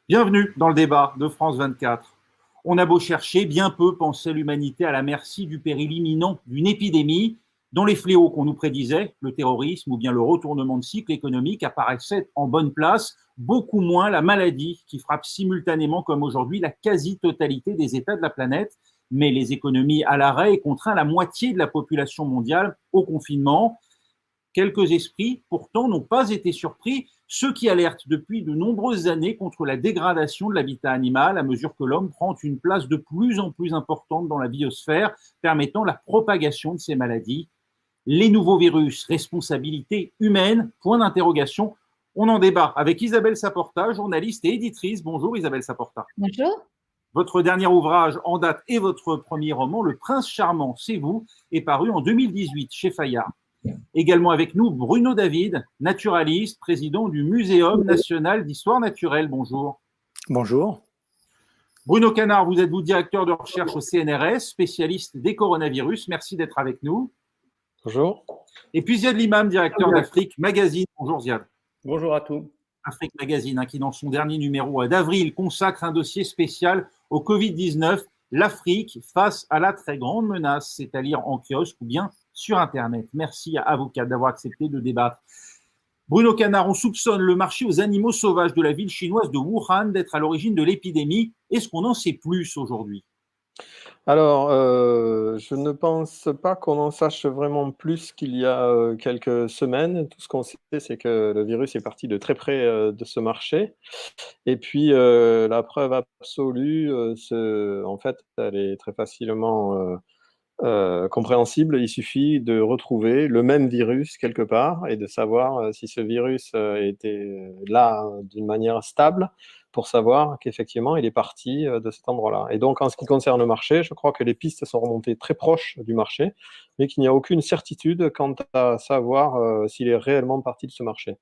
Bienvenue dans le débat de France 24. On a beau chercher, bien peu pensait l'humanité à la merci du péril imminent d'une épidémie dont les fléaux qu'on nous prédisait, le terrorisme ou bien le retournement de cycle économique, apparaissaient en bonne place, beaucoup moins la maladie qui frappe simultanément comme aujourd'hui la quasi-totalité des États de la planète, met les économies à l'arrêt et contraint la moitié de la population mondiale au confinement. Quelques esprits, pourtant, n'ont pas été surpris, ceux qui alertent depuis de nombreuses années contre la dégradation de l'habitat animal à mesure que l'homme prend une place de plus en plus importante dans la biosphère, permettant la propagation de ces maladies. Les nouveaux virus, responsabilité humaine, point d'interrogation. On en débat avec Isabelle Saporta, journaliste et éditrice. Bonjour Isabelle Saporta. Bonjour. Votre dernier ouvrage en date et votre premier roman, Le Prince Charmant, c'est vous, est paru en 2018 chez Fayard. Également avec nous, Bruno David, naturaliste, président du Muséum national d'histoire naturelle. Bonjour. Bonjour. Bruno Canard, vous êtes directeur de recherche au CNRS, spécialiste des coronavirus. Merci d'être avec nous. Bonjour. Et puis Ziad Limam, directeur d'Afrique Magazine. Bonjour Ziad. Bonjour à tous. Afrique Magazine, qui dans son dernier numéro d'avril consacre un dossier spécial au Covid-19, l'Afrique face à la très grande menace, c'est à lire en kiosque ou bien sur Internet. Merci à vous quatre d'avoir accepté de débattre. Bruno Canard, on soupçonne le marché aux animaux sauvages de la ville chinoise de Wuhan d'être à l'origine de l'épidémie. Est-ce qu'on en sait plus aujourd'hui ? Alors, je ne pense pas qu'on en sache vraiment plus qu'il y a quelques semaines. Tout ce qu'on sait, c'est que le virus est parti de très près de ce marché. Et puis, la preuve absolue, en fait, elle est très facilement compréhensible. Il suffit de retrouver le même virus quelque part et de savoir si ce virus était là d'une manière stable pour savoir qu'effectivement il est parti de cet endroit-là. Et donc en ce qui concerne le marché, je crois que les pistes sont remontées très proches du marché, mais qu'il n'y a aucune certitude quant à savoir s'il est réellement parti de ce marché.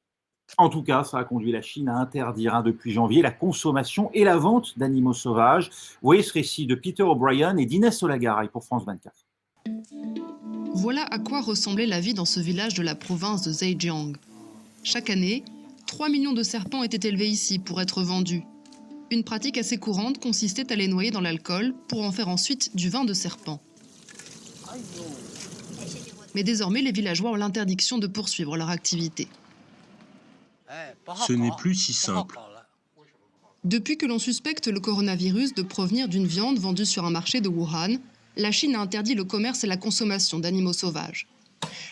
En tout cas, ça a conduit la Chine à interdire depuis janvier la consommation et la vente d'animaux sauvages. Vous voyez ce récit de Peter O'Brien et d'Inès Olagaray pour France 24. Voilà à quoi ressemblait la vie dans ce village de la province de Zhejiang. Chaque année, 3 millions de serpents étaient élevés ici pour être vendus. Une pratique assez courante consistait à les noyer dans l'alcool pour en faire ensuite du vin de serpent. Mais désormais, les villageois ont l'interdiction de poursuivre leur activité. Ce n'est plus si simple. Depuis que l'on suspecte le coronavirus de provenir d'une viande vendue sur un marché de Wuhan, la Chine a interdit le commerce et la consommation d'animaux sauvages.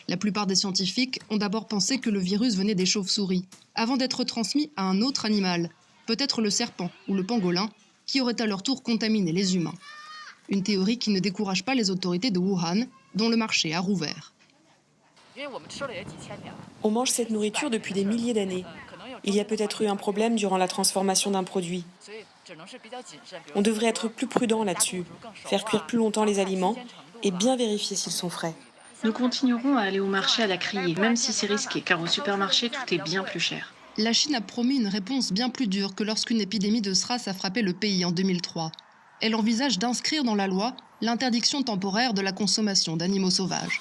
La plupart des scientifiques ont d'abord pensé que le virus venait des chauves-souris, avant d'être transmis à un autre animal, peut-être le serpent ou le pangolin, qui aurait à leur tour contaminé les humains. Une théorie qui ne décourage pas les autorités de Wuhan, dont le marché a rouvert. On mange cette nourriture depuis des milliers d'années. Il y a peut-être eu un problème durant la transformation d'un produit. On devrait être plus prudent là-dessus, faire cuire plus longtemps les aliments et bien vérifier s'ils sont frais. Nous continuerons à aller au marché à la criée, même si c'est risqué, car au supermarché, tout est bien plus cher. La Chine a promis une réponse bien plus dure que lorsqu'une épidémie de SRAS a frappé le pays en 2003. Elle envisage d'inscrire dans la loi l'interdiction temporaire de la consommation d'animaux sauvages.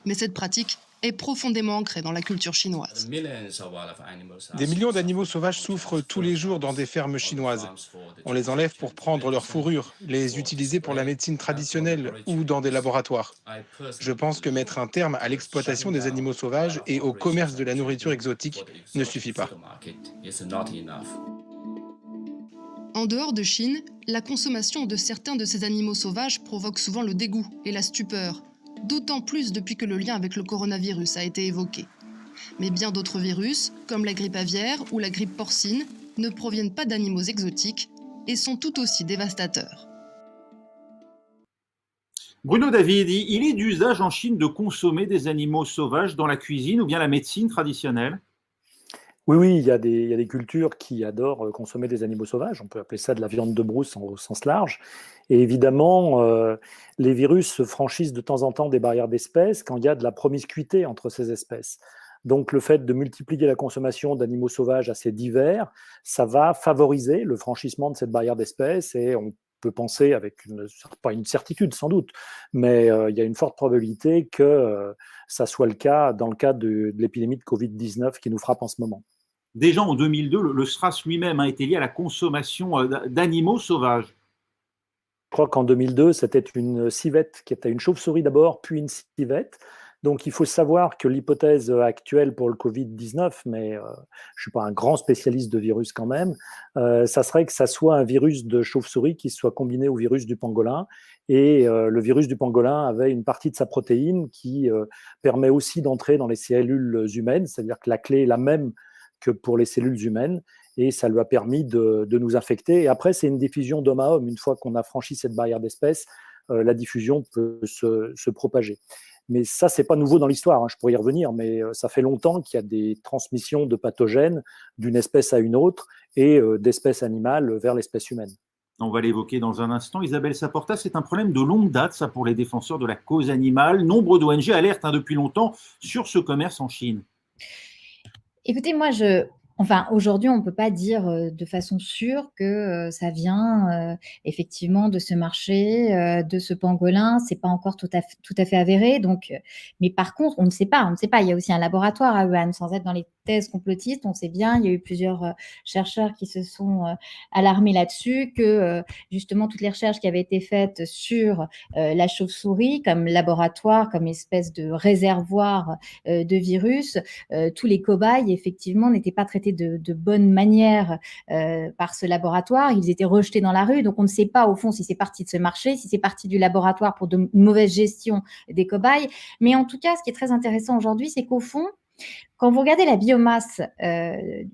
Mais cette pratique est profondément ancrée dans la culture chinoise. Des millions d'animaux sauvages souffrent tous les jours dans des fermes chinoises. On les enlève pour prendre leur fourrure, les utiliser pour la médecine traditionnelle ou dans des laboratoires. Je pense que mettre un terme à l'exploitation des animaux sauvages et au commerce de la nourriture exotique ne suffit pas. En dehors de Chine, la consommation de certains de ces animaux sauvages provoque souvent le dégoût et la stupeur, d'autant plus depuis que le lien avec le coronavirus a été évoqué. Mais bien d'autres virus, comme la grippe aviaire ou la grippe porcine, ne proviennent pas d'animaux exotiques et sont tout aussi dévastateurs. Bruno David, il est d'usage en Chine de consommer des animaux sauvages dans la cuisine ou bien la médecine traditionnelle ? Oui, il y a des cultures qui adorent consommer des animaux sauvages. On peut appeler ça de la viande de brousse au sens large. Et évidemment, les virus franchissent de temps en temps des barrières d'espèces quand il y a de la promiscuité entre ces espèces. Donc, le fait de multiplier la consommation d'animaux sauvages assez divers, ça va favoriser le franchissement de cette barrière d'espèces et on peut penser, avec pas une certitude sans doute, mais il y a une forte probabilité que ça soit le cas dans le cadre de l'épidémie de Covid-19 qui nous frappe en ce moment. Déjà en 2002, le SRAS lui-même a été lié à la consommation d'animaux sauvages. Je crois qu'en 2002, c'était une civette qui était une chauve-souris d'abord, puis une civette. Donc il faut savoir que l'hypothèse actuelle pour le Covid-19, mais je ne suis pas un grand spécialiste de virus quand même, ça serait que ça soit un virus de chauve-souris qui soit combiné au virus du pangolin. Et le virus du pangolin avait une partie de sa protéine qui permet aussi d'entrer dans les cellules humaines, c'est-à-dire que la clé est la même que pour les cellules humaines, et ça lui a permis de nous infecter. Et après, c'est une diffusion d'homme à homme. Une fois qu'on a franchi cette barrière d'espèces, la diffusion peut se propager. Mais ça, c'est pas nouveau dans l'histoire, hein, je pourrais y revenir, mais ça fait longtemps qu'il y a des transmissions de pathogènes d'une espèce à une autre et d'espèce animale vers l'espèce humaine. On va l'évoquer dans un instant. Isabelle Saporta, c'est un problème de longue date, ça, pour les défenseurs de la cause animale. Nombre d'ONG alertent depuis longtemps sur ce commerce en Chine. Écoutez, moi, aujourd'hui, on ne peut pas dire de façon sûre que ça vient effectivement de ce marché, de ce pangolin. C'est pas encore tout à fait avéré. Donc, mais par contre, on ne sait pas. Il y a aussi un laboratoire à Wuhan, sans être dans les thèses complotistes. On sait bien, il y a eu plusieurs chercheurs qui se sont alarmés là-dessus, que justement toutes les recherches qui avaient été faites sur la chauve-souris comme laboratoire, comme espèce de réservoir de virus, tous les cobayes, effectivement, n'étaient pas traités de bonne manière par ce laboratoire. Ils étaient rejetés dans la rue. Donc, on ne sait pas, au fond, si c'est parti de ce marché, si c'est parti du laboratoire pour de mauvaise gestion des cobayes. Mais en tout cas, ce qui est très intéressant aujourd'hui, c'est qu'au fond, quand vous regardez la biomasse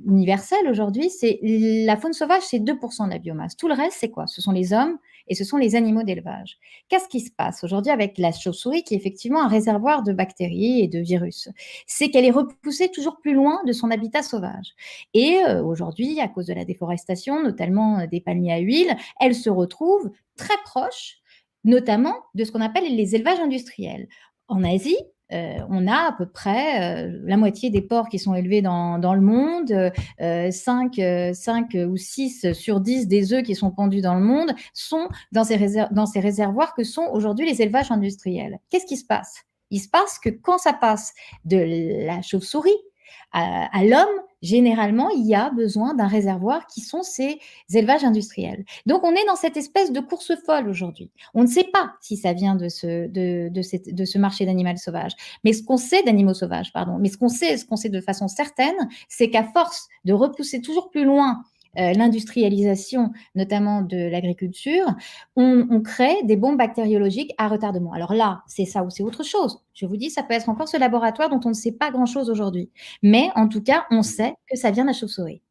universelle aujourd'hui, la faune sauvage, c'est 2% de la biomasse. Tout le reste, c'est quoi? Ce sont les hommes et ce sont les animaux d'élevage. Qu'est-ce qui se passe aujourd'hui avec la chauve-souris, qui est effectivement un réservoir de bactéries et de virus? C'est qu'elle est repoussée toujours plus loin de son habitat sauvage. Et aujourd'hui, à cause de la déforestation, notamment des palmiers à huile, elle se retrouve très proche, notamment de ce qu'on appelle les élevages industriels. En Asie, on a à peu près la moitié des porcs qui sont élevés dans le monde, 5 ou 6 sur 10 des œufs qui sont pendus dans le monde sont dans ces réservoirs que sont aujourd'hui les élevages industriels. Qu'est-ce qui se passe? Il se passe que quand ça passe de la chauve-souris à l'homme, généralement, il y a besoin d'un réservoir qui sont ces élevages industriels. Donc, on est dans cette espèce de course folle aujourd'hui. On ne sait pas si ça vient de ce marché d'animaux sauvages, mais ce qu'on sait d'animaux sauvages, pardon, mais ce qu'on sait de façon certaine, c'est qu'à force de repousser toujours plus loin l'industrialisation, notamment de l'agriculture, on crée des bombes bactériologiques à retardement. Alors là, c'est ça ou c'est autre chose. Je vous dis, ça peut être encore ce laboratoire dont on ne sait pas grand-chose aujourd'hui. Mais en tout cas, on sait que ça vient de la chauve-souris.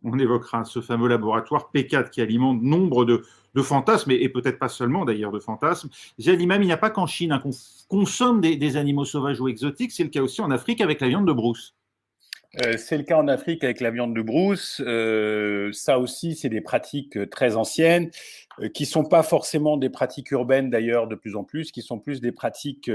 On évoquera ce fameux laboratoire P4 qui alimente nombre de fantasmes, et peut-être pas seulement d'ailleurs de fantasmes. Imam, il n'y a pas qu'en Chine qu'on consomme des animaux sauvages ou exotiques, c'est le cas aussi en Afrique avec la viande de brousse. C'est le cas en Afrique avec la viande de brousse. Ça aussi, c'est des pratiques très anciennes, qui sont pas forcément des pratiques urbaines d'ailleurs de plus en plus, qui sont plus des pratiques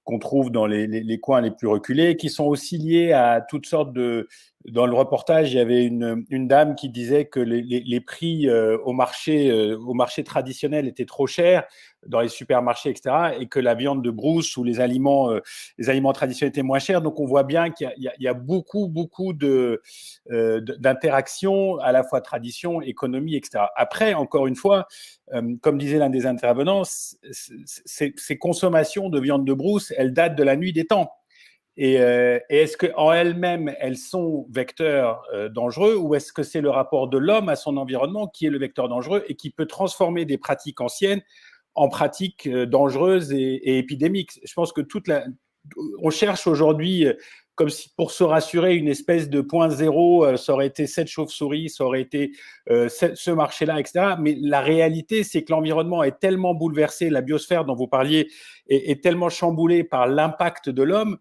qu'on trouve dans les coins les plus reculés, qui sont aussi liées à toutes sortes de... Dans le reportage, il y avait une dame qui disait que les prix au marché traditionnel étaient trop chers dans les supermarchés, etc., et que la viande de brousse ou les aliments traditionnels étaient moins chers. Donc, on voit bien qu'il y a beaucoup d'interactions, à la fois tradition, économie, etc. Après, encore une fois, comme disait l'un des intervenants, ces consommations de viande de brousse, elles datent de la nuit des temps. Et est-ce qu'en elles-mêmes, elles sont vecteurs dangereux, ou est-ce que c'est le rapport de l'homme à son environnement qui est le vecteur dangereux et qui peut transformer des pratiques anciennes en pratiques dangereuses et épidémiques? Je pense que on cherche aujourd'hui, comme si pour se rassurer, une espèce de point zéro, ça aurait été cette chauve-souris, ça aurait été ce marché-là, etc. Mais la réalité, c'est que l'environnement est tellement bouleversé, la biosphère dont vous parliez est tellement chamboulée par l'impact de l'homme,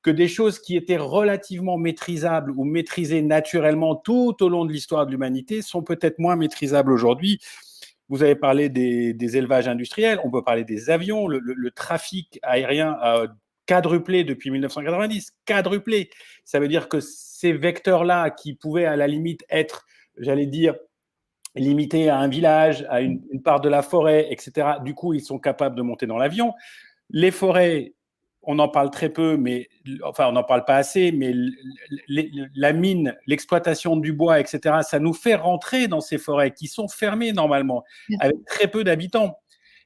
que des choses qui étaient relativement maîtrisables ou maîtrisées naturellement tout au long de l'histoire de l'humanité sont peut-être moins maîtrisables aujourd'hui. Vous avez parlé des élevages industriels, on peut parler des avions, le trafic aérien a quadruplé depuis 1990, quadruplé. Ça veut dire que ces vecteurs-là qui pouvaient à la limite être, j'allais dire, limités à un village, à une part de la forêt, etc., du coup, ils sont capables de monter dans l'avion. Les forêts on en parle très peu, enfin, on n'en parle pas assez, mais la mine, l'exploitation du bois, etc., ça nous fait rentrer dans ces forêts qui sont fermées normalement, avec très peu d'habitants.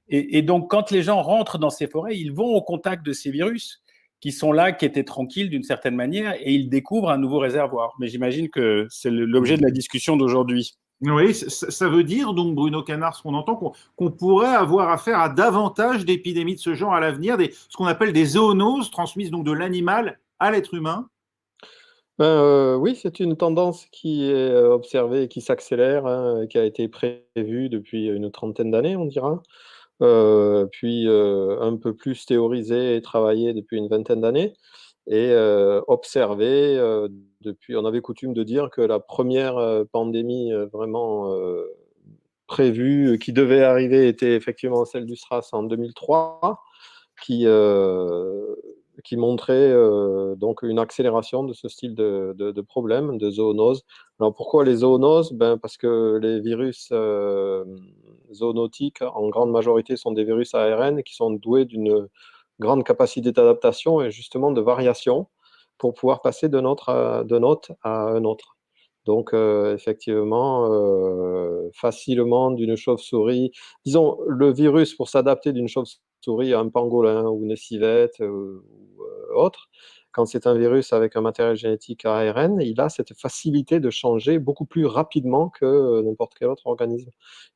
Et donc, quand les gens rentrent dans ces forêts, ils vont au contact de ces virus qui sont là, qui étaient tranquilles d'une certaine manière, et ils découvrent un nouveau réservoir. Mais j'imagine que c'est l'objet de la discussion d'aujourd'hui. Oui, ça veut dire donc, Bruno Canard, ce qu'on entend, qu'on pourrait avoir affaire à davantage d'épidémies de ce genre à l'avenir, ce qu'on appelle des zoonoses transmises donc de l'animal à l'être humain. Oui, c'est une tendance qui est observée et qui s'accélère, hein, qui a été prévue depuis une 30aine d'années, on dira. Puis un peu plus théorisée et travaillée depuis une 20aine d'années et observée depuis. On avait coutume de dire que la première pandémie vraiment prévue, qui devait arriver, était effectivement celle du SRAS en 2003, qui montrait donc une accélération de ce style de problème, de zoonose. Alors pourquoi les zoonoses? Parce que les virus zoonotiques, en grande majorité, sont des virus ARN qui sont doués d'une grande capacité d'adaptation et justement de variation pour pouvoir passer d'un hôte à un autre. Donc, effectivement, facilement d'une chauve-souris. Disons, le virus, pour s'adapter d'une chauve-souris à un pangolin ou une civette ou autre, quand c'est un virus avec un matériel génétique ARN, il a cette facilité de changer beaucoup plus rapidement que n'importe quel autre organisme.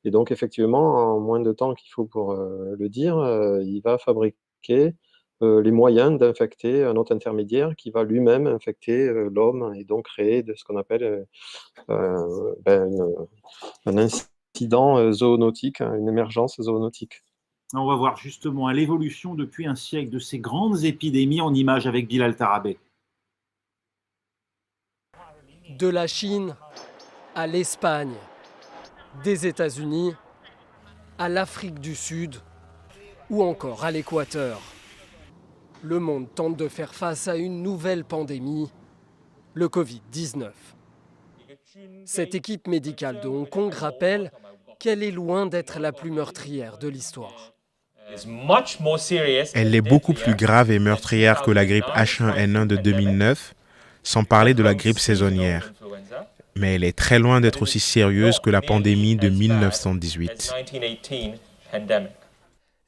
Et donc, effectivement, en moins de temps qu'il faut pour le dire, il va fabriquer les moyens d'infecter un hôte intermédiaire qui va lui-même infecter l'homme et donc créer ce qu'on appelle un incident zoonotique, une émergence zoonotique. On va voir justement l'évolution depuis un siècle de ces grandes épidémies en images avec Bilal Tarabé. De la Chine à l'Espagne, des États-Unis à l'Afrique du Sud ou encore à l'Équateur. Le monde tente de faire face à une nouvelle pandémie, le Covid-19. Cette équipe médicale de Hong Kong rappelle qu'elle est loin d'être la plus meurtrière de l'histoire. Elle est beaucoup plus grave et meurtrière que la grippe H1N1 de 2009, sans parler de la grippe saisonnière. Mais elle est très loin d'être aussi sérieuse que la pandémie de 1918.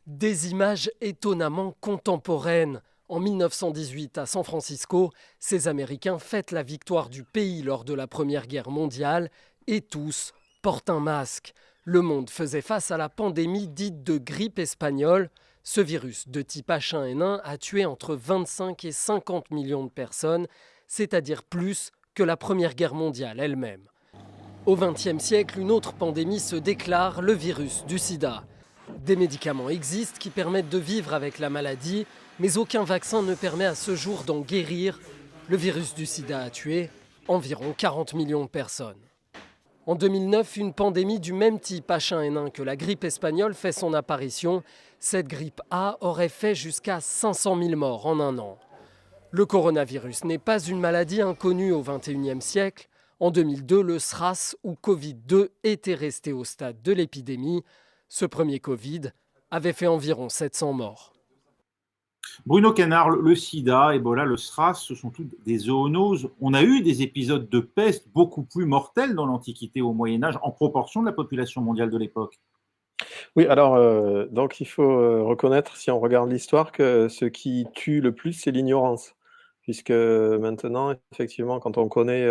Des images étonnamment contemporaines. En 1918, à San Francisco, ces Américains fêtent la victoire du pays lors de la Première Guerre mondiale et tous portent un masque. Le monde faisait face à la pandémie dite de grippe espagnole. Ce virus de type H1N1 a tué entre 25 et 50 millions de personnes, c'est-à-dire plus que la Première Guerre mondiale elle-même. Au XXe siècle, une autre pandémie se déclare, le virus du sida. Des médicaments existent qui permettent de vivre avec la maladie, mais aucun vaccin ne permet à ce jour d'en guérir. Le virus du sida a tué environ 40 millions de personnes. En 2009, une pandémie du même type H1N1 que la grippe espagnole fait son apparition. Cette grippe A aurait fait jusqu'à 500 000 morts en un an. Le coronavirus n'est pas une maladie inconnue au XXIe siècle. En 2002, le SRAS ou Covid-2 était resté au stade de l'épidémie. Ce premier Covid avait fait environ 700 morts. Bruno Canard, le sida, Ebola, le SRAS, ce sont toutes des zoonoses. On a eu des épisodes de peste beaucoup plus mortels dans l'Antiquité au Moyen-Âge en proportion de la population mondiale de l'époque. Oui, alors, donc il faut reconnaître, si on regarde l'histoire, que ce qui tue le plus, c'est l'ignorance. Puisque maintenant, effectivement, quand on connaît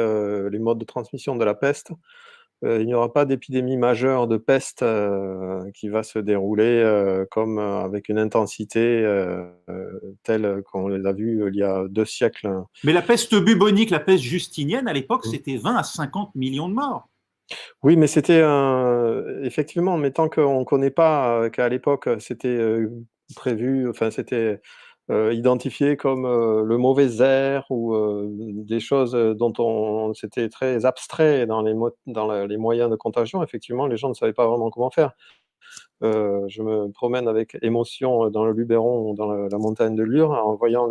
les modes de transmission de la peste, il n'y aura pas d'épidémie majeure de peste qui va se dérouler comme avec une intensité telle qu'on l'a vu il y a 2 siècles. Mais la peste bubonique, la peste justinienne, à l'époque, c'était 20 à 50 millions de morts. Oui, mais c'était effectivement, mais tant qu'on ne connaît pas qu'à l'époque, c'était prévu, enfin, c'était identifié comme le mauvais air ou des choses dont c'était très abstrait dans les moyens de contagion. Effectivement, les gens ne savaient pas vraiment comment faire. Je me promène avec émotion dans le Luberon ou dans la montagne de Lure en voyant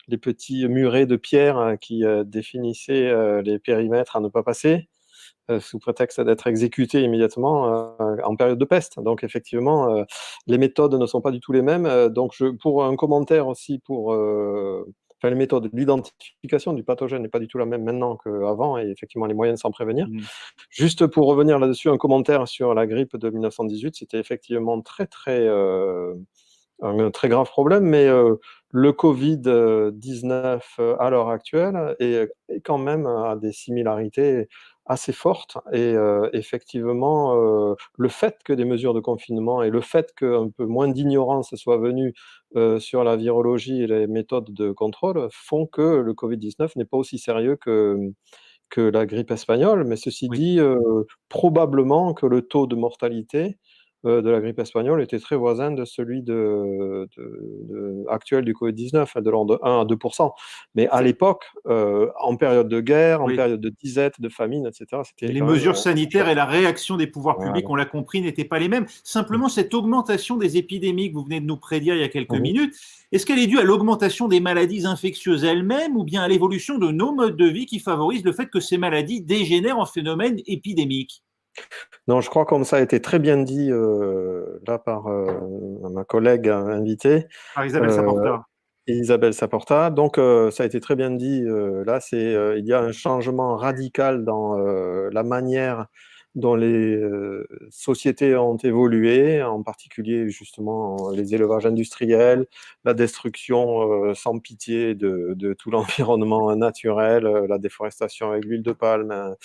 les petits murets de pierre qui définissaient les périmètres à ne pas passer. sous prétexte d'être exécutés immédiatement en période de peste. Donc effectivement, les méthodes ne sont pas du tout les mêmes. Donc pour un commentaire aussi les méthodes, l'identification du pathogène n'est pas du tout la même maintenant qu'avant, et effectivement les moyens de s'en prévenir. Juste pour revenir là-dessus, un commentaire sur la grippe de 1918, c'était effectivement un très grave problème, mais le Covid-19 à l'heure actuelle est quand même à des similarités assez fortes. Et effectivement, le fait que des mesures de confinement et le fait qu'un peu moins d'ignorance soit venue sur la virologie et les méthodes de contrôle font que le Covid-19 n'est pas aussi sérieux que la grippe espagnole. Mais ceci dit, probablement que le taux de mortalité de la grippe espagnole était très voisin de celui actuel du Covid-19, de l'ordre de 1 à 2%. Mais à l'époque, en période de guerre, en période de disette, de famine, etc., c'était les mesures sanitaires et la réaction des pouvoirs publics, on l'a compris, n'étaient pas les mêmes. Simplement, cette augmentation des épidémies que vous venez de nous prédire il y a quelques minutes, est-ce qu'elle est due à l'augmentation des maladies infectieuses elles-mêmes ou bien à l'évolution de nos modes de vie qui favorise le fait que ces maladies dégénèrent en phénomènes épidémiques? Non, je crois, comme ça a été très bien dit là par ma collègue invitée. Par Isabelle Saporta. Isabelle Saporta. Donc, ça a été très bien dit. Là, il y a un changement radical dans la manière dont les sociétés ont évolué, en particulier justement les élevages industriels, la destruction sans pitié de tout l'environnement naturel, la déforestation avec l'huile de palme,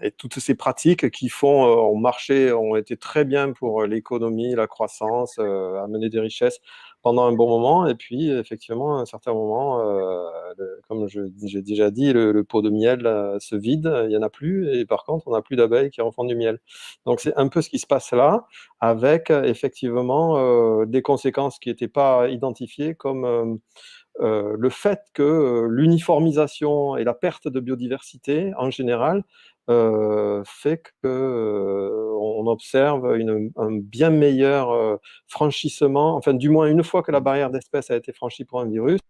et toutes ces pratiques qui ont été très bien pour l'économie, la croissance, amener des richesses pendant un bon moment. Et puis, effectivement, à un certain moment, comme j'ai déjà dit, le pot de miel se vide, il n'y en a plus. Et par contre, on n'a plus d'abeilles qui refont du miel. Donc, c'est un peu ce qui se passe là, avec effectivement des conséquences qui n'étaient pas identifiées, comme le fait que l'uniformisation et la perte de biodiversité en général fait qu'on observe un bien meilleur franchissement, enfin du moins une fois que la barrière d'espèce a été franchie pour un virus,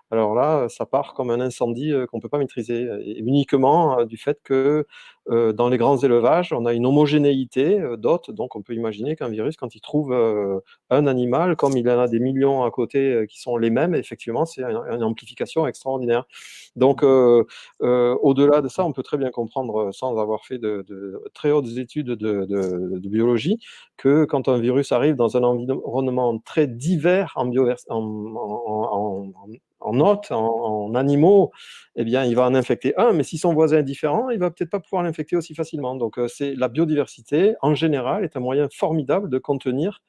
alors là, ça part comme un incendie qu'on ne peut pas maîtriser, et uniquement du fait que dans les grands élevages, on a une homogénéité d'hôtes, donc on peut imaginer qu'un virus, quand il trouve un animal, comme il y en a des millions à côté qui sont les mêmes, effectivement, c'est une amplification extraordinaire. Donc, au-delà de ça, on peut très bien comprendre, sans avoir fait de très hautes études de biologie, que quand un virus arrive dans un environnement très divers en hôtes, en animaux, eh bien, il va en infecter un, mais si son voisin est différent, il va peut-être pas pouvoir l'infecter aussi facilement. Donc, la biodiversité, en général, est un moyen formidable de contenir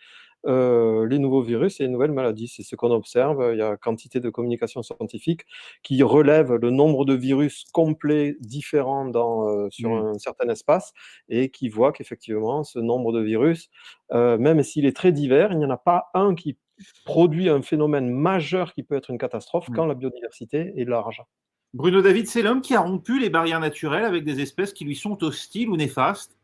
les nouveaux virus et les nouvelles maladies. C'est ce qu'on observe. Il y a quantité de communications scientifiques qui relèvent le nombre de virus complets différents sur un certain espace et qui voient qu'effectivement, ce nombre de virus, même s'il est très divers, il n'y en a pas un qui produit un phénomène majeur qui peut être une catastrophe quand la biodiversité est large. Bruno David, c'est l'homme qui a rompu les barrières naturelles avec des espèces qui lui sont hostiles ou néfastes?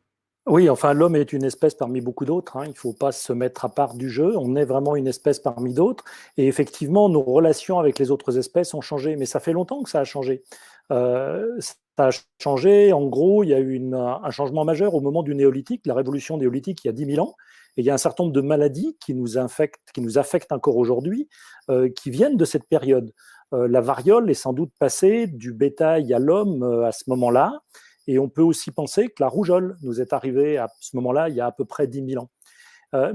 Oui, enfin, l'homme est une espèce parmi beaucoup d'autres. Il ne faut pas se mettre à part du jeu. On est vraiment une espèce parmi d'autres. Et effectivement, nos relations avec les autres espèces ont changé. Mais ça fait longtemps que ça a changé. Ça a changé. En gros, il y a eu un changement majeur au moment du néolithique, la révolution néolithique, il y a 10 000 ans. Et il y a un certain nombre de maladies qui nous affectent encore aujourd'hui, qui viennent de cette période. La variole est sans doute passée du bétail à l'homme à ce moment-là. Et on peut aussi penser que la rougeole nous est arrivée à ce moment-là, il y a à peu près 10 000 ans.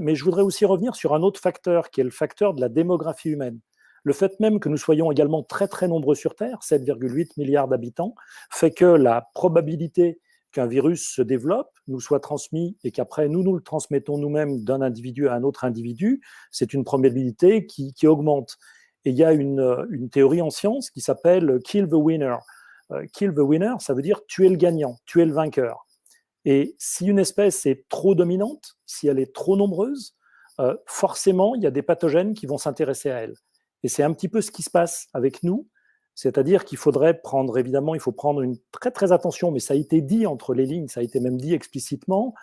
Mais je voudrais aussi revenir sur un autre facteur, qui est le facteur de la démographie humaine. Le fait même que nous soyons également très très nombreux sur Terre, 7,8 milliards d'habitants, fait que la probabilité qu'un virus se développe, nous soit transmis et qu'après nous le transmettons nous-mêmes d'un individu à un autre individu, c'est une probabilité qui augmente. Et il y a une théorie en science qui s'appelle « kill the winner ». Kill the winner, ça veut dire tuer le gagnant, tuer le vainqueur. Et si une espèce est trop dominante, si elle est trop nombreuse, forcément, il y a des pathogènes qui vont s'intéresser à elle. Et c'est un petit peu ce qui se passe avec nous, c'est-à-dire qu'il faudrait prendre, évidemment, il faut prendre une très très attention, mais ça a été dit entre les lignes, ça a été même dit explicitement,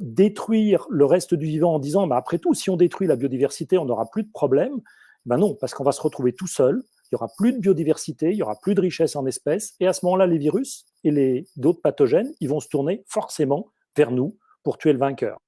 détruire le reste du vivant en disant, bah, après tout, si on détruit la biodiversité, on n'aura plus de problème. Ben non, parce qu'on va se retrouver tout seul. Il n'y aura plus de biodiversité, il n'y aura plus de richesse en espèces, et à ce moment-là, les virus et d'autres pathogènes, ils vont se tourner forcément vers nous pour tuer le vainqueur.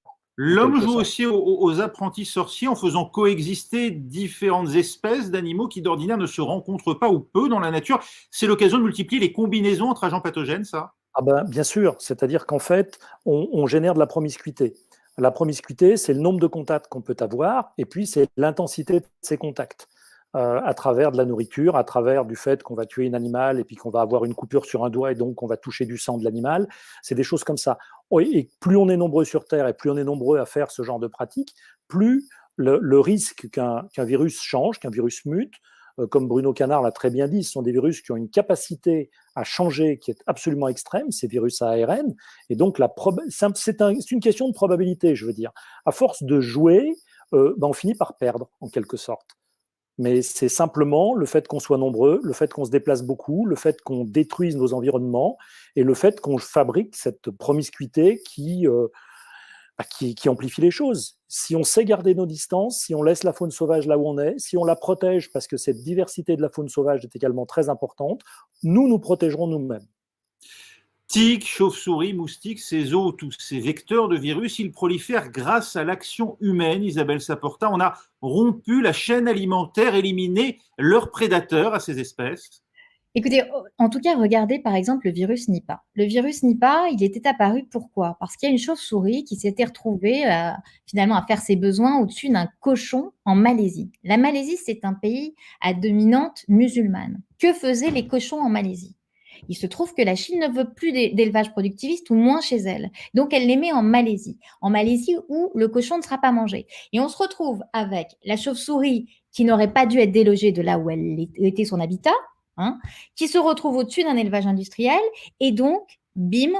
L'homme joue aussi aux apprentis sorciers en faisant coexister différentes espèces d'animaux qui d'ordinaire ne se rencontrent pas ou peu dans la nature. C'est l'occasion de multiplier les combinaisons entre agents pathogènes, ça? Ah ben, bien sûr, c'est-à-dire qu'en fait, on génère de la promiscuité. La promiscuité, c'est le nombre de contacts qu'on peut avoir, et puis c'est l'intensité de ces contacts. À travers de la nourriture, à travers du fait qu'on va tuer un animal et puis qu'on va avoir une coupure sur un doigt et donc on va toucher du sang de l'animal. C'est des choses comme ça. Et plus on est nombreux sur Terre et plus on est nombreux à faire ce genre de pratique, plus le risque qu'un virus change, qu'un virus mute, comme Bruno Canard l'a très bien dit, ce sont des virus qui ont une capacité à changer qui est absolument extrême, ces virus à ARN. Et donc, c'est une question de probabilité, je veux dire. À force de jouer, on finit par perdre, en quelque sorte. Mais c'est simplement le fait qu'on soit nombreux, le fait qu'on se déplace beaucoup, le fait qu'on détruise nos environnements et le fait qu'on fabrique cette promiscuité qui amplifie les choses. Si on sait garder nos distances, si on laisse la faune sauvage là où on est, si on la protège parce que cette diversité de la faune sauvage est également très importante, nous protégerons nous-mêmes. Tiques, chauves-souris, moustiques, ces hôtes, tous ces vecteurs de virus, ils prolifèrent grâce à l'action humaine. Isabelle Saporta, on a rompu la chaîne alimentaire, éliminé leurs prédateurs à ces espèces. Écoutez, en tout cas, regardez par exemple le virus Nipah. Le virus Nipah, il était apparu pourquoi? Parce qu'il y a une chauve-souris qui s'était retrouvée finalement à faire ses besoins au-dessus d'un cochon en Malaisie. La Malaisie, c'est un pays à dominante musulmane. Que faisaient les cochons en Malaisie? Il se trouve que la Chine ne veut plus d'élevage productiviste ou moins chez elle. Donc, elle les met en Malaisie où le cochon ne sera pas mangé. Et on se retrouve avec la chauve-souris qui n'aurait pas dû être délogée de là où elle était son habitat, qui se retrouve au-dessus d'un élevage industriel et donc, bim,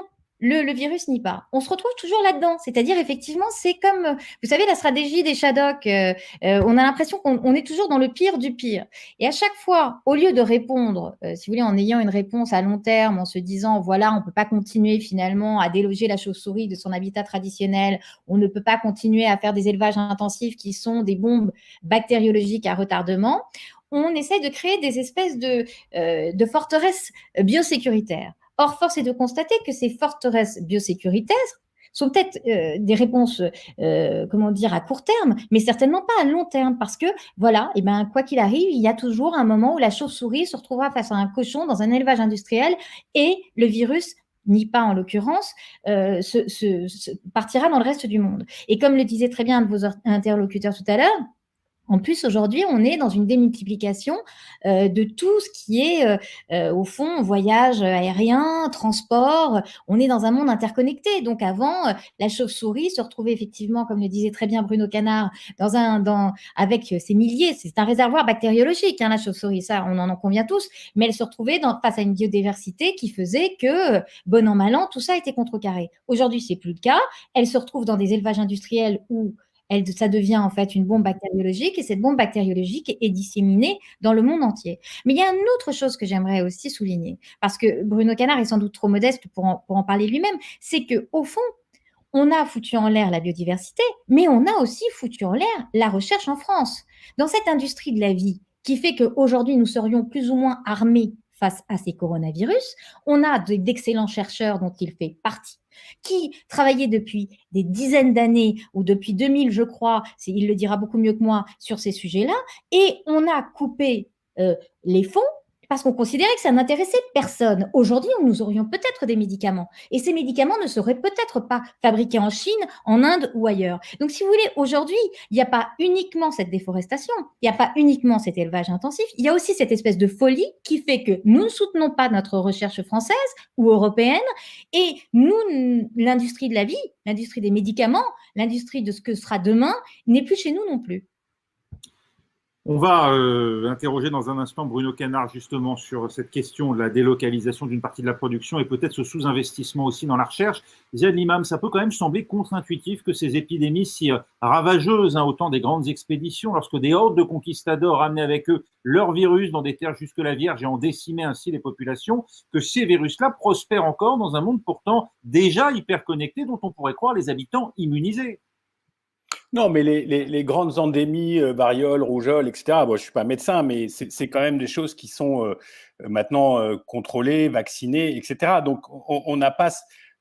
le virus Nipah. On se retrouve toujours là-dedans, c'est-à-dire effectivement, c'est comme, vous savez, la stratégie des Shadok, on a l'impression qu'on est toujours dans le pire du pire. Et à chaque fois, au lieu de répondre, si vous voulez, en ayant une réponse à long terme, en se disant, voilà, on ne peut pas continuer finalement à déloger la chauve-souris de son habitat traditionnel, on ne peut pas continuer à faire des élevages intensifs qui sont des bombes bactériologiques à retardement, on essaie de créer des espèces de forteresses biosécuritaires. Or, force est de constater que ces forteresses biosécuritaires sont peut-être des réponses, à court terme, mais certainement pas à long terme, parce que, voilà, quoi qu'il arrive, il y a toujours un moment où la chauve-souris se retrouvera face à un cochon dans un élevage industriel et le virus Nipah en l'occurrence, partira dans le reste du monde. Et comme le disait très bien un de vos interlocuteurs tout à l'heure, en plus, aujourd'hui, on est dans une démultiplication de tout ce qui est, au fond, voyage aérien, transport. On est dans un monde interconnecté. Donc, avant, la chauve-souris se retrouvait effectivement, comme le disait très bien Bruno Canard, avec ses milliers. C'est un réservoir bactériologique, la chauve-souris, ça, on en convient tous. Mais elle se retrouvait face à une biodiversité qui faisait que, bon an, mal an, tout ça était contrecarré. Aujourd'hui, c'est plus le cas. Elle se retrouve dans des élevages industriels où ça devient en fait une bombe bactériologique et cette bombe bactériologique est disséminée dans le monde entier. Mais il y a une autre chose que j'aimerais aussi souligner, parce que Bruno Canard est sans doute trop modeste pour en parler lui-même, c'est qu'au fond, on a foutu en l'air la biodiversité, mais on a aussi foutu en l'air la recherche en France. Dans cette industrie de la vie qui fait qu'aujourd'hui, nous serions plus ou moins armés face à ces coronavirus, on a d'excellents chercheurs dont il fait partie, qui travaillaient depuis des dizaines d'années, ou depuis 2000, je crois, il le dira beaucoup mieux que moi, sur ces sujets-là, et on a coupé les fonds parce qu'on considérait que ça n'intéressait personne. Aujourd'hui, nous aurions peut-être des médicaments, et ces médicaments ne seraient peut-être pas fabriqués en Chine, en Inde ou ailleurs. Donc, si vous voulez, aujourd'hui, il n'y a pas uniquement cette déforestation, il n'y a pas uniquement cet élevage intensif, il y a aussi cette espèce de folie qui fait que nous ne soutenons pas notre recherche française ou européenne, et nous, l'industrie de la vie, l'industrie des médicaments, l'industrie de ce que sera demain, n'est plus chez nous non plus. On va interroger dans un instant Bruno Canard justement sur cette question de la délocalisation d'une partie de la production et peut-être ce sous-investissement aussi dans la recherche. Ziad Limam, ça peut quand même sembler contre-intuitif que ces épidémies si ravageuses, autant des grandes expéditions, lorsque des hordes de conquistadors ramenaient avec eux leurs virus dans des terres jusque-là vierges et en décimaient ainsi les populations, que ces virus-là prospèrent encore dans un monde pourtant déjà hyper connecté dont on pourrait croire les habitants immunisés. Non, mais les grandes endémies, variole, rougeole, etc., bon, je ne suis pas médecin, mais c'est quand même des choses qui sont maintenant contrôlées, vaccinées, etc. Donc, on n'a pas.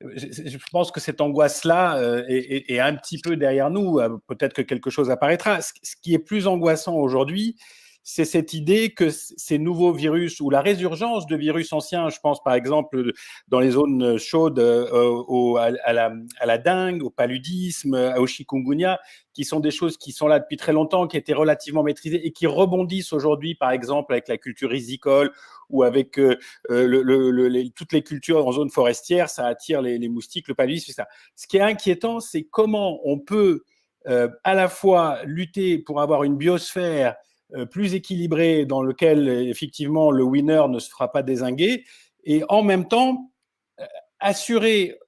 Je pense que cette angoisse-là est un petit peu derrière nous. Peut-être que quelque chose apparaîtra. Ce qui est plus angoissant aujourd'hui, c'est cette idée que ces nouveaux virus ou la résurgence de virus anciens, je pense par exemple dans les zones chaudes à la dengue, au paludisme, au chikungunya, qui sont des choses qui sont là depuis très longtemps, qui étaient relativement maîtrisées et qui rebondissent aujourd'hui, par exemple avec la culture risicole ou avec toutes les cultures en zone forestière, ça attire les moustiques, le paludisme, etc. Ce qui est inquiétant, c'est comment on peut à la fois lutter pour avoir une biosphère plus équilibré, dans lequel effectivement le winner ne se fera pas dézinguer, et en même temps assurer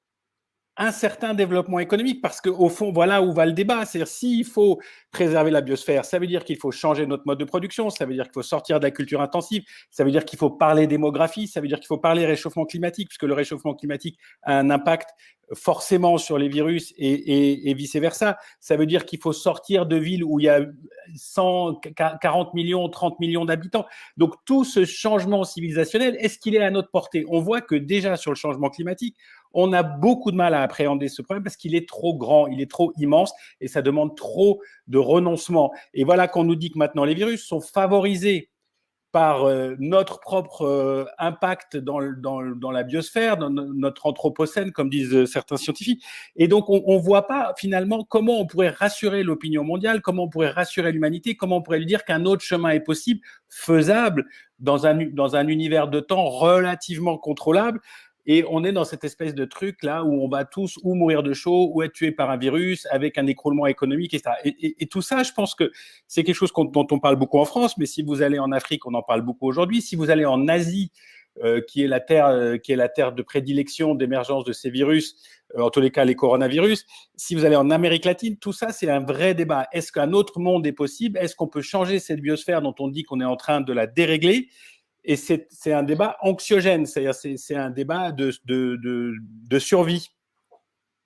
un certain développement économique, parce qu'au fond, voilà où va le débat. C'est-à-dire, s'il faut préserver la biosphère, ça veut dire qu'il faut changer notre mode de production, ça veut dire qu'il faut sortir de la culture intensive, ça veut dire qu'il faut parler démographie, ça veut dire qu'il faut parler réchauffement climatique, puisque le réchauffement climatique a un impact forcément sur les virus et vice-versa. Ça veut dire qu'il faut sortir de villes où il y a 140 millions, 30 millions d'habitants. Donc, tout ce changement civilisationnel, est-ce qu'il est à notre portée? On voit que déjà sur le changement climatique, on a beaucoup de mal à appréhender ce problème parce qu'il est trop grand, il est trop immense et ça demande trop de renoncement. Et voilà qu'on nous dit que maintenant les virus sont favorisés par notre propre impact dans la biosphère, dans notre anthropocène, comme disent certains scientifiques. Et donc, on ne voit pas finalement comment on pourrait rassurer l'opinion mondiale, comment on pourrait rassurer l'humanité, comment on pourrait lui dire qu'un autre chemin est possible, faisable, dans un univers de temps relativement contrôlable. Et on est dans cette espèce de truc là où on va tous ou mourir de chaud ou être tués par un virus avec un écroulement économique, etc. Et tout ça, je pense que c'est quelque chose dont on parle beaucoup en France, mais si vous allez en Afrique, on en parle beaucoup aujourd'hui. Si vous allez en Asie, qui est la terre de prédilection d'émergence de ces virus, en tous les cas les coronavirus, si vous allez en Amérique latine, tout ça c'est un vrai débat. Est-ce qu'un autre monde est possible? Est-ce qu'on peut changer cette biosphère dont on dit qu'on est en train de la dérégler? Et c'est un débat anxiogène, c'est-à-dire c'est un débat de survie.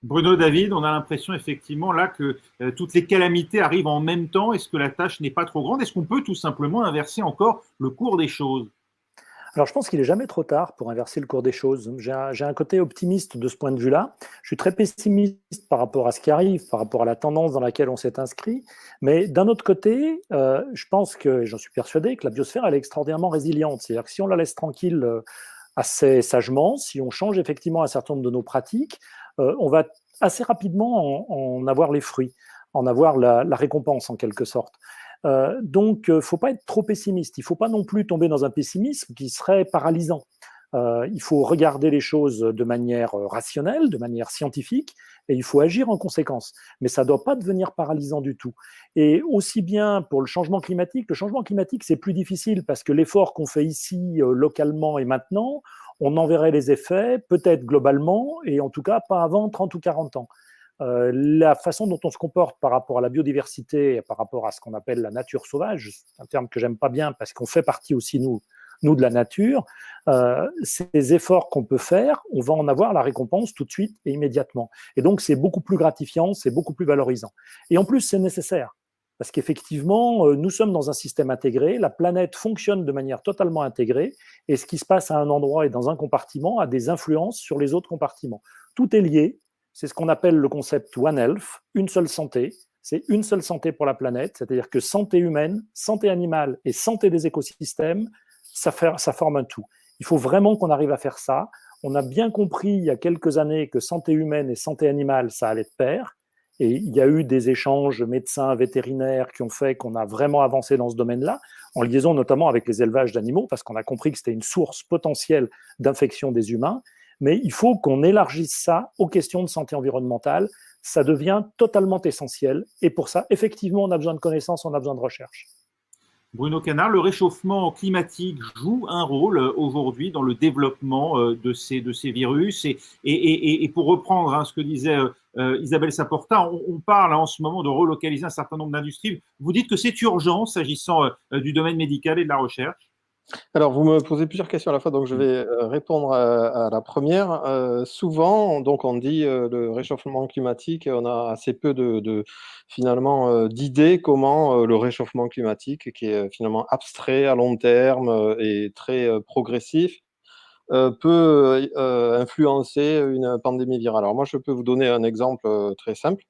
Bruno David, on a l'impression effectivement là que toutes les calamités arrivent en même temps. Est-ce que la tâche n'est pas trop grande? Est-ce qu'on peut tout simplement inverser encore le cours des choses? Alors, je pense qu'il n'est jamais trop tard pour inverser le cours des choses. J'ai un côté optimiste de ce point de vue-là. Je suis très pessimiste par rapport à ce qui arrive, par rapport à la tendance dans laquelle on s'est inscrit. Mais d'un autre côté, je pense que, j'en suis persuadé, que la biosphère, elle est extraordinairement résiliente. C'est-à-dire que si on la laisse tranquille assez sagement, si on change effectivement un certain nombre de nos pratiques, on va assez rapidement en avoir les fruits, en avoir la récompense en quelque sorte. Donc, il ne faut pas être trop pessimiste. Il ne faut pas non plus tomber dans un pessimisme qui serait paralysant. Il faut regarder les choses de manière rationnelle, de manière scientifique, et il faut agir en conséquence. Mais ça ne doit pas devenir paralysant du tout. Et aussi bien pour le changement climatique, c'est plus difficile parce que l'effort qu'on fait ici, localement et maintenant, on en verrait les effets, peut-être globalement, et en tout cas pas avant 30 ou 40 ans. La façon dont on se comporte par rapport à la biodiversité, par rapport à ce qu'on appelle la nature sauvage, c'est un terme que j'aime pas bien parce qu'on fait partie aussi, nous de la nature, ces efforts qu'on peut faire, on va en avoir la récompense tout de suite et immédiatement. Et donc, c'est beaucoup plus gratifiant, c'est beaucoup plus valorisant. Et en plus, c'est nécessaire. Parce qu'effectivement, nous sommes dans un système intégré, la planète fonctionne de manière totalement intégrée, et ce qui se passe à un endroit et dans un compartiment a des influences sur les autres compartiments. Tout est lié. C'est ce qu'on appelle le concept One Health, une seule santé. C'est une seule santé pour la planète, c'est-à-dire que santé humaine, santé animale et santé des écosystèmes, ça forme un tout. Il faut vraiment qu'on arrive à faire ça. On a bien compris il y a quelques années que santé humaine et santé animale, ça allait de pair. Et il y a eu des échanges médecins, vétérinaires qui ont fait qu'on a vraiment avancé dans ce domaine-là, en liaison notamment avec les élevages d'animaux, parce qu'on a compris que c'était une source potentielle d'infection des humains. Mais il faut qu'on élargisse ça aux questions de santé environnementale. Ça devient totalement essentiel. Et pour ça, effectivement, on a besoin de connaissances, on a besoin de recherche. Bruno Canard, le réchauffement climatique joue un rôle aujourd'hui dans le développement de ces virus. Et pour reprendre ce que disait Isabelle Saporta, on parle en ce moment de relocaliser un certain nombre d'industries. Vous dites que c'est urgent s'agissant du domaine médical et de la recherche? Alors, vous me posez plusieurs questions à la fois, donc je vais répondre à la première. Souvent, donc on dit le réchauffement climatique, et on a assez peu finalement d'idées comment le réchauffement climatique, qui est finalement abstrait à long terme et très progressif, peut influencer une pandémie virale. Alors moi, je peux vous donner un exemple très simple.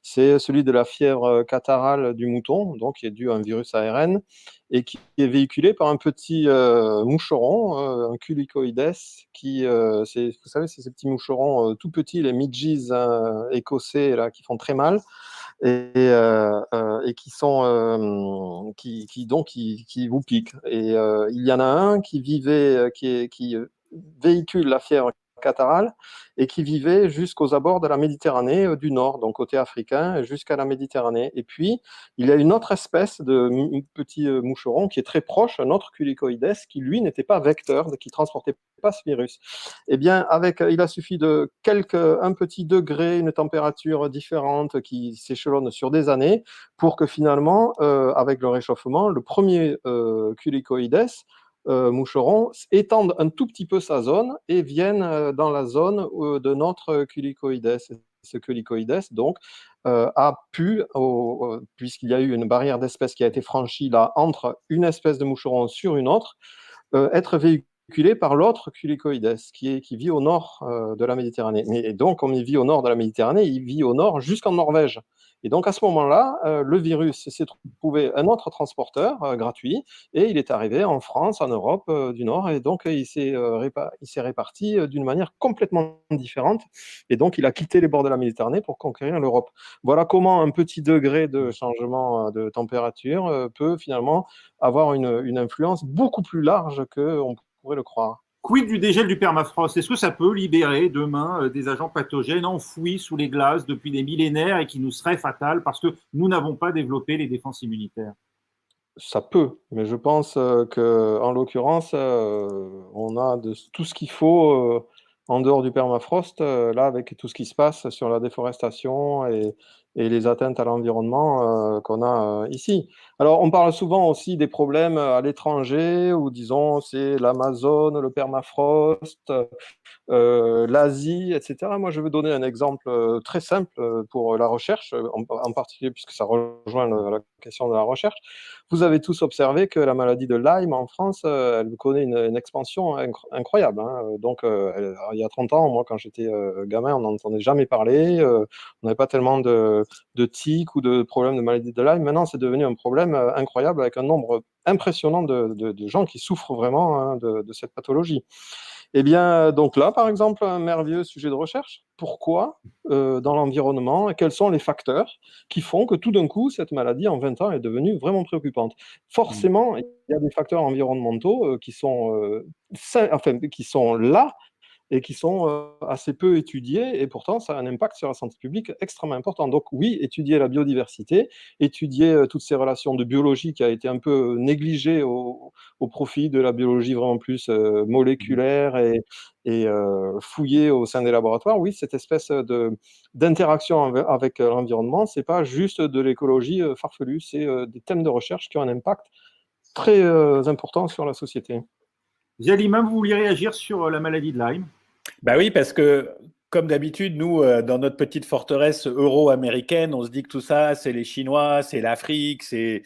C'est celui de la fièvre catarrhale du mouton, donc qui est due à un virus ARN et qui est véhiculé par un petit moucheron, un culicoïdes, qui, vous savez, c'est ces petits moucherons tout petits, les midges écossais là, qui font très mal et qui sont qui vous piquent. Et il y en a un qui vivait, qui véhicule la fièvre catarrhale et qui vivait jusqu'aux abords de la Méditerranée du Nord, donc côté africain, jusqu'à la Méditerranée. Et puis, il y a une autre espèce de petit moucheron qui est très proche, un autre culicoïdes, qui lui n'était pas vecteur, qui transportait pas ce virus. Eh bien, il a suffi de un petit degré, une température différente qui s'échelonne sur des années pour que finalement, avec le réchauffement, le premier culicoïdes moucheron étendent un tout petit peu sa zone et viennent dans la zone de notre culicoïdes. Ce culicoïdes, donc, a pu, puisqu'il y a eu une barrière d'espèces qui a été franchie là entre une espèce de moucheron sur une autre, être véhiculé par l'autre culicoïdes qui vit au nord de la Méditerranée. Et donc, comme il vit au nord de la Méditerranée, il vit au nord jusqu'en Norvège. Et donc, à ce moment-là, le virus s'est trouvé un autre transporteur gratuit et il est arrivé en France, en Europe du Nord. Et donc, il s'est réparti d'une manière complètement différente. Et donc, il a quitté les bords de la Méditerranée pour conquérir l'Europe. Voilà comment un petit degré de changement de température peut finalement avoir une influence beaucoup plus large qu'on pourrait le croire. Quid du dégel du permafrost? Est-ce que ça peut libérer demain des agents pathogènes enfouis sous les glaces depuis des millénaires et qui nous seraient fatals parce que nous n'avons pas développé les défenses immunitaires? Ça peut, mais je pense qu'en l'occurrence, on a tout ce qu'il faut en dehors du permafrost, là, avec tout ce qui se passe sur la déforestation et les atteintes à l'environnement qu'on a ici. Alors, on parle souvent aussi des problèmes à l'étranger, où disons, c'est l'Amazone, le permafrost, l'Asie, etc. Moi, je veux donner un exemple très simple pour la recherche, en particulier puisque ça rejoint la question de la recherche. Vous avez tous observé que la maladie de Lyme en France, elle connaît une expansion incroyable. Hein. Donc, il y a 30 ans, moi, quand j'étais gamin, on n'entendait jamais parler. On n'avait pas tellement de tiques ou de problèmes de maladie de Lyme. Maintenant, c'est devenu un problème incroyable avec un nombre impressionnant de gens qui souffrent vraiment hein, de cette pathologie. Eh bien, donc là, par exemple, un merveilleux sujet de recherche. Pourquoi dans l'environnement et quels sont les facteurs qui font que tout d'un coup, cette maladie, en 20 ans, est devenue vraiment préoccupante? Forcément, il y a des facteurs environnementaux qui sont là et qui sont assez peu étudiés, et pourtant ça a un impact sur la santé publique extrêmement important. Donc oui, étudier la biodiversité, étudier toutes ces relations de biologie qui a été un peu négligée au profit de la biologie vraiment plus moléculaire et fouillée au sein des laboratoires. Oui, cette espèce d'interaction avec l'environnement, c'est pas juste de l'écologie farfelue, c'est des thèmes de recherche qui ont un impact très important sur la société. Zalima, vous vouliez réagir sur la maladie de Lyme? Bah oui, parce que comme d'habitude, nous, dans notre petite forteresse euro-américaine, on se dit que tout ça, c'est les Chinois, c'est l'Afrique, c'est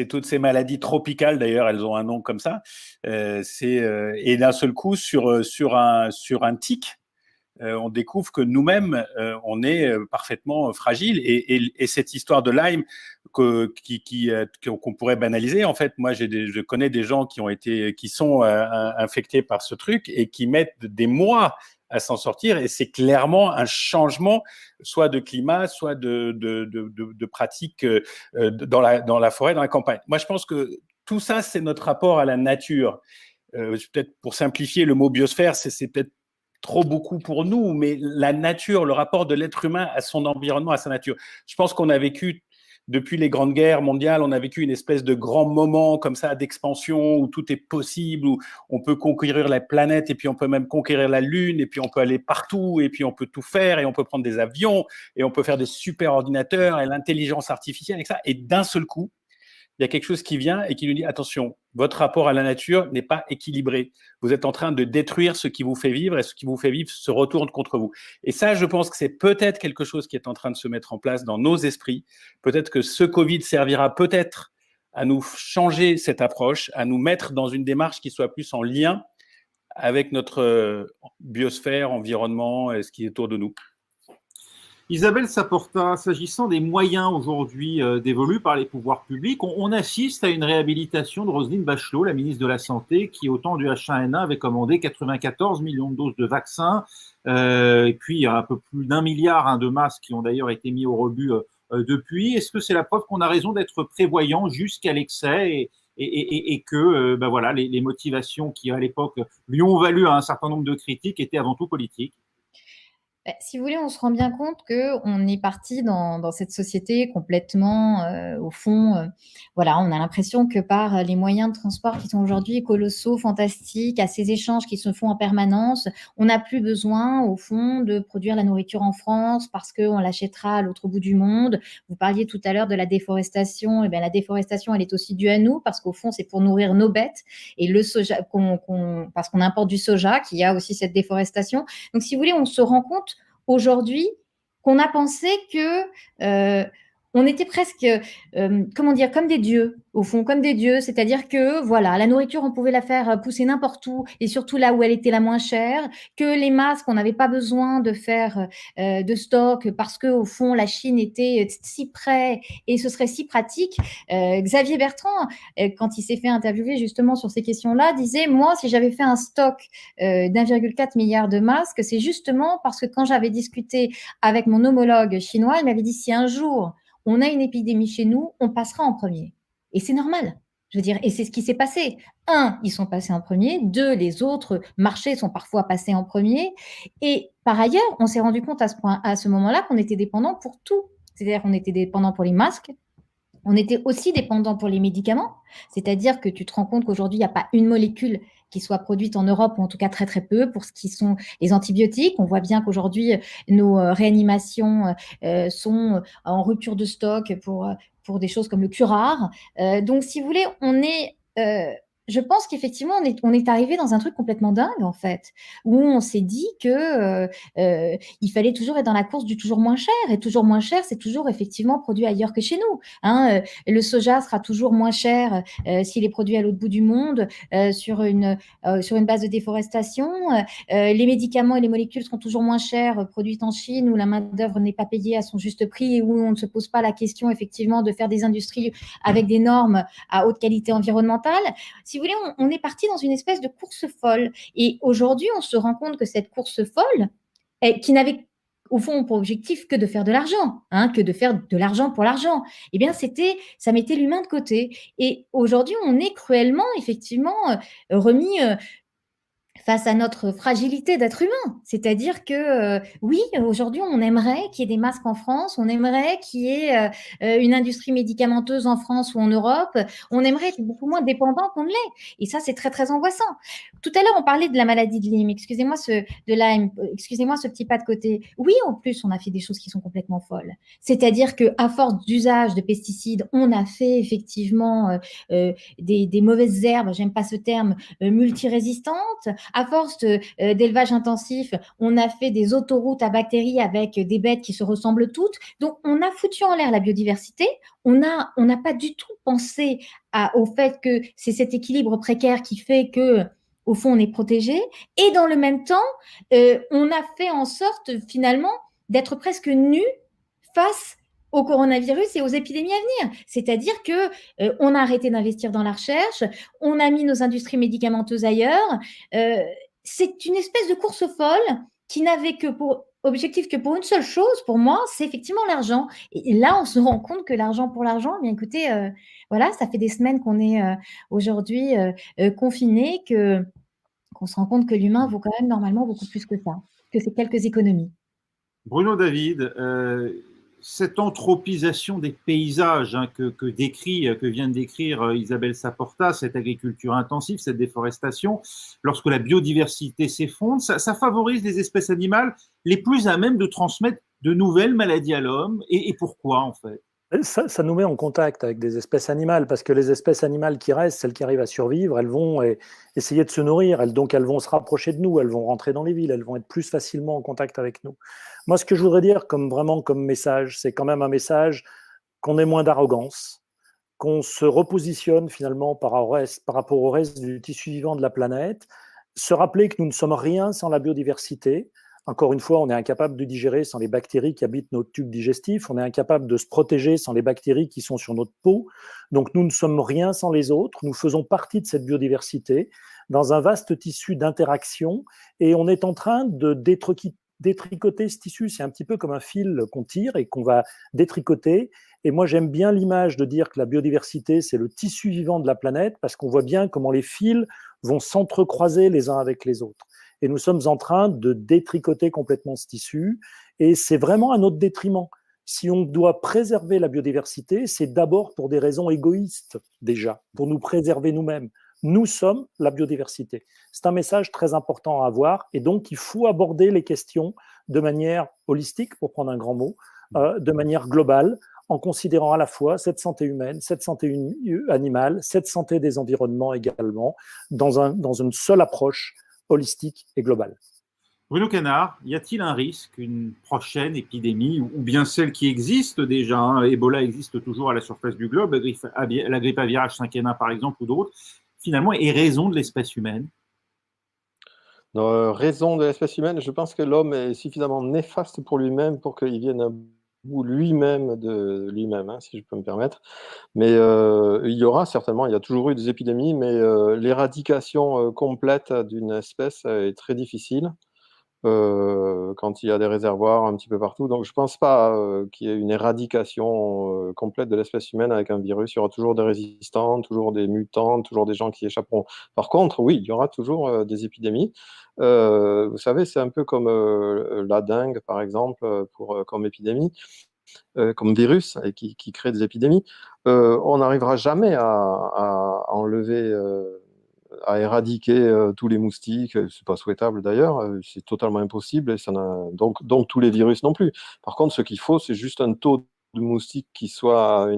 toutes ces maladies tropicales. D'ailleurs, elles ont un nom comme ça. Et d'un seul coup, sur un tic, on découvre que nous-mêmes, on est parfaitement fragile. Et cette histoire de Lyme qu'on pourrait banaliser, en fait, moi, je connais des gens qui sont infectés par ce truc et qui mettent des mois à s'en sortir. Et c'est clairement un changement, soit de climat, soit de pratiques dans la forêt, dans la campagne. Moi, je pense que tout ça, c'est notre rapport à la nature. Peut-être pour simplifier, le mot biosphère, c'est peut-être trop beaucoup pour nous, mais la nature, le rapport de l'être humain à son environnement, à sa nature. Je pense qu'on a vécu, depuis les grandes guerres mondiales, on a vécu une espèce de grand moment comme ça d'expansion où tout est possible, où on peut conquérir la planète et puis on peut même conquérir la Lune et puis on peut aller partout et puis on peut tout faire et on peut prendre des avions et on peut faire des super ordinateurs et l'intelligence artificielle et ça. Et d'un seul coup, il y a quelque chose qui vient et qui nous dit attention, Votre rapport à la nature n'est pas équilibré. Vous êtes en train de détruire ce qui vous fait vivre et ce qui vous fait vivre se retourne contre vous. Et ça, je pense que c'est peut-être quelque chose qui est en train de se mettre en place dans nos esprits. Peut-être que ce Covid servira peut-être à nous changer cette approche, à nous mettre dans une démarche qui soit plus en lien avec notre biosphère, environnement et ce qui est autour de nous. Isabelle Saporta, s'agissant des moyens aujourd'hui dévolus par les pouvoirs publics, on assiste à une réhabilitation de Roselyne Bachelot, la ministre de la Santé, qui au temps du H1N1 avait commandé 94 millions de doses de vaccins, et puis un peu plus d'1 milliard de masques qui ont d'ailleurs été mis au rebut depuis. Est-ce que c'est la preuve qu'on a raison d'être prévoyant jusqu'à l'excès et que voilà, les motivations qui, à l'époque, lui ont valu un certain nombre de critiques étaient avant tout politiques? Si vous voulez, on se rend bien compte qu'on est parti dans cette société complètement, au fond, voilà, on a l'impression que par les moyens de transport qui sont aujourd'hui colossaux, fantastiques, à ces échanges qui se font en permanence, on n'a plus besoin, au fond, de produire la nourriture en France parce qu'on l'achètera à l'autre bout du monde. Vous parliez tout à l'heure de la déforestation. Eh bien, la déforestation, elle est aussi due à nous parce qu'au fond, c'est pour nourrir nos bêtes et le soja, parce qu'on importe du soja, qu'il y a aussi cette déforestation. Donc, si vous voulez, on se rend compte aujourd'hui qu'on a pensé que on était presque, comment dire, comme des dieux, au fond, comme des dieux, c'est-à-dire que, voilà, la nourriture, on pouvait la faire pousser n'importe où et surtout là où elle était la moins chère, que les masques, on n'avait pas besoin de faire de stock parce que, au fond, la Chine était si près et ce serait si pratique. Xavier Bertrand, quand il s'est fait interviewer justement sur ces questions-là, disait, moi, si j'avais fait un stock d'1,4 milliard de masques, c'est justement parce que quand j'avais discuté avec mon homologue chinois, il m'avait dit, si un jour on a une épidémie chez nous, on passera en premier. Et c'est normal, je veux dire, et c'est ce qui s'est passé. 1, ils sont passés en premier. 2, les autres marchés sont parfois passés en premier. Et par ailleurs, on s'est rendu compte à ce moment-là qu'on était dépendant pour tout. C'est-à-dire qu'on était dépendant pour les masques, on était aussi dépendant pour les médicaments, c'est-à-dire que tu te rends compte qu'aujourd'hui, il n'y a pas une molécule qui soit produite en Europe, ou en tout cas très très peu, pour ce qui sont les antibiotiques. On voit bien qu'aujourd'hui, nos réanimations sont en rupture de stock pour des choses comme le curare. Donc, si vous voulez, je pense qu'effectivement, on est arrivé dans un truc complètement dingue, en fait, où on s'est dit que il fallait toujours être dans la course du toujours moins cher. Et toujours moins cher, c'est toujours effectivement produit ailleurs que chez nous. Hein. Le soja sera toujours moins cher s'il est produit à l'autre bout du monde, sur une base de déforestation. Les médicaments et les molécules seront toujours moins chers produites en Chine, où la main-d'œuvre n'est pas payée à son juste prix et où on ne se pose pas la question, effectivement, de faire des industries avec des normes à haute qualité environnementale. Si vous voulez, on est parti dans une espèce de course folle. Et aujourd'hui, on se rend compte que cette course folle, qui n'avait au fond pour objectif que de faire de l'argent, hein, que de faire de l'argent pour l'argent, eh bien, ça mettait l'humain de côté. Et aujourd'hui, on est cruellement, effectivement, remis face à notre fragilité d'être humain. C'est-à-dire que, oui, aujourd'hui, on aimerait qu'il y ait des masques en France, on aimerait qu'il y ait une industrie médicamenteuse en France ou en Europe, on aimerait être beaucoup moins dépendant qu'on ne l'est. Et ça, c'est très, très angoissant. Tout à l'heure, on parlait de la maladie de Lyme. Excusez-moi ce petit pas de côté. Oui, en plus, on a fait des choses qui sont complètement folles. C'est-à-dire qu'à force d'usage de pesticides, on a fait effectivement des mauvaises herbes, j'aime pas ce terme, multirésistantes. À force d'élevage intensif, on a fait des autoroutes à bactéries avec des bêtes qui se ressemblent toutes. Donc, on a foutu en l'air la biodiversité. On n'a pas du tout pensé au fait que c'est cet équilibre précaire qui fait que, au fond, on est protégé. Et dans le même temps, on a fait en sorte, finalement, d'être presque nus face au coronavirus et aux épidémies à venir. C'est-à-dire qu'on a arrêté d'investir dans la recherche, on a mis nos industries médicamenteuses ailleurs. C'est une espèce de course folle qui n'avait que pour objectif que pour une seule chose, pour moi, c'est effectivement l'argent. Et là, on se rend compte que l'argent pour l'argent, eh bien écoutez, voilà, ça fait des semaines qu'on est aujourd'hui confinés, qu'on se rend compte que l'humain vaut quand même normalement beaucoup plus que ça, que ces quelques économies. Bruno David, cette anthropisation des paysages que vient de décrire Isabelle Saporta, cette agriculture intensive, cette déforestation, lorsque la biodiversité s'effondre, ça favorise les espèces animales les plus à même de transmettre de nouvelles maladies à l'homme. Et pourquoi, en fait? Ça nous met en contact avec des espèces animales, parce que les espèces animales qui restent, celles qui arrivent à survivre, elles vont essayer de se nourrir, donc elles vont se rapprocher de nous, elles vont rentrer dans les villes, elles vont être plus facilement en contact avec nous. Moi, ce que je voudrais dire comme message, c'est quand même un message qu'on ait moins d'arrogance, qu'on se repositionne finalement par rapport au reste du tissu vivant de la planète, se rappeler que nous ne sommes rien sans la biodiversité. Encore une fois, on est incapable de digérer sans les bactéries qui habitent notre tube digestif, on est incapable de se protéger sans les bactéries qui sont sur notre peau. Donc nous ne sommes rien sans les autres, nous faisons partie de cette biodiversité dans un vaste tissu d'interaction et on est en train de détricoter ce tissu. C'est un petit peu comme un fil qu'on tire et qu'on va détricoter. Et moi, j'aime bien l'image de dire que la biodiversité, c'est le tissu vivant de la planète parce qu'on voit bien comment les fils vont s'entrecroiser les uns avec les autres. Et nous sommes en train de détricoter complètement ce tissu. Et c'est vraiment à notre détriment. Si on doit préserver la biodiversité, c'est d'abord pour des raisons égoïstes, déjà, pour nous préserver nous-mêmes. Nous sommes la biodiversité. C'est un message très important à avoir. Et donc, il faut aborder les questions de manière holistique, pour prendre un grand mot, de manière globale, en considérant à la fois cette santé humaine, cette santé animale, cette santé des environnements également, dans une seule approche holistique et globale. Bruno Canard, y a-t-il un risque qu'une prochaine épidémie, ou bien celle qui existe déjà, Ebola existe toujours à la surface du globe, la grippe aviaire H5N1 par exemple, ou d'autres, finalement ait raison de l'espèce humaine? Raison de l'espèce humaine, je pense que l'homme est suffisamment néfaste pour lui-même pour qu'il vienne à bout lui-même de lui-même, si je peux me permettre. Mais il y aura certainement, il y a toujours eu des épidémies, mais l'éradication complète d'une espèce est très difficile quand il y a des réservoirs un petit peu partout. Donc je ne pense pas qu'il y ait une éradication complète de l'espèce humaine avec un virus. Il y aura toujours des résistants, toujours des mutants, toujours des gens qui échapperont. Par contre, oui, il y aura toujours des épidémies. Vous savez, c'est un peu comme la dengue, par exemple, comme épidémie. Comme virus et qui crée des épidémies, on n'arrivera jamais à enlever, à éradiquer tous les moustiques. C'est pas souhaitable d'ailleurs, c'est totalement impossible. Et donc tous les virus non plus. Par contre, ce qu'il faut, c'est juste un taux de moustiques qui soit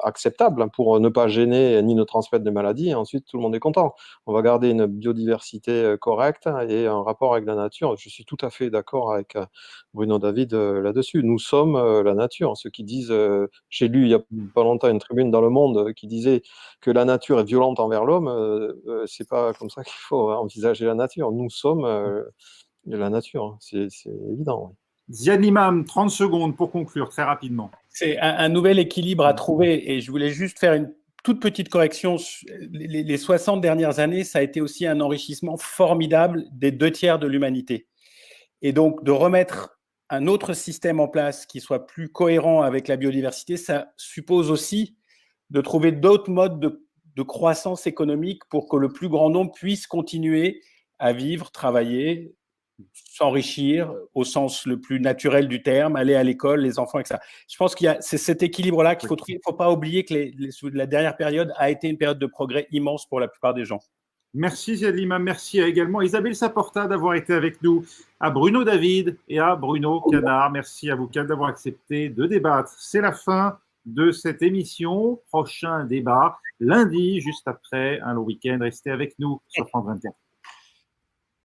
acceptable pour ne pas gêner ni ne transmettre des maladies. Et ensuite, tout le monde est content. On va garder une biodiversité correcte et un rapport avec la nature. Je suis tout à fait d'accord avec Bruno David là-dessus. Nous sommes la nature. Ceux qui disent, j'ai lu il n'y a pas longtemps une tribune dans Le Monde qui disait que la nature est violente envers l'homme. C'est pas comme ça qu'il faut envisager la nature. Nous sommes la nature. C'est évident. Oui. Ziad Limam, 30 secondes pour conclure, très rapidement. C'est un nouvel équilibre à trouver et je voulais juste faire une toute petite correction. Les 60 dernières années, ça a été aussi un enrichissement formidable des 2/3 de l'humanité. Et donc, de remettre un autre système en place qui soit plus cohérent avec la biodiversité, ça suppose aussi de trouver d'autres modes de croissance économique pour que le plus grand nombre puisse continuer à vivre, travailler, s'enrichir au sens le plus naturel du terme, aller à l'école, les enfants, etc. Je pense c'est cet équilibre-là qu'il faut trouver. Il ne faut pas oublier que la dernière période a été une période de progrès immense pour la plupart des gens. Merci Ziad Limam, merci également à Isabelle Saporta d'avoir été avec nous, à Bruno David et à Bruno Canard. Merci à vous quatre d'avoir accepté de débattre. C'est la fin de cette émission. Prochain débat lundi, juste après un long week-end. Restez avec nous sur France 24.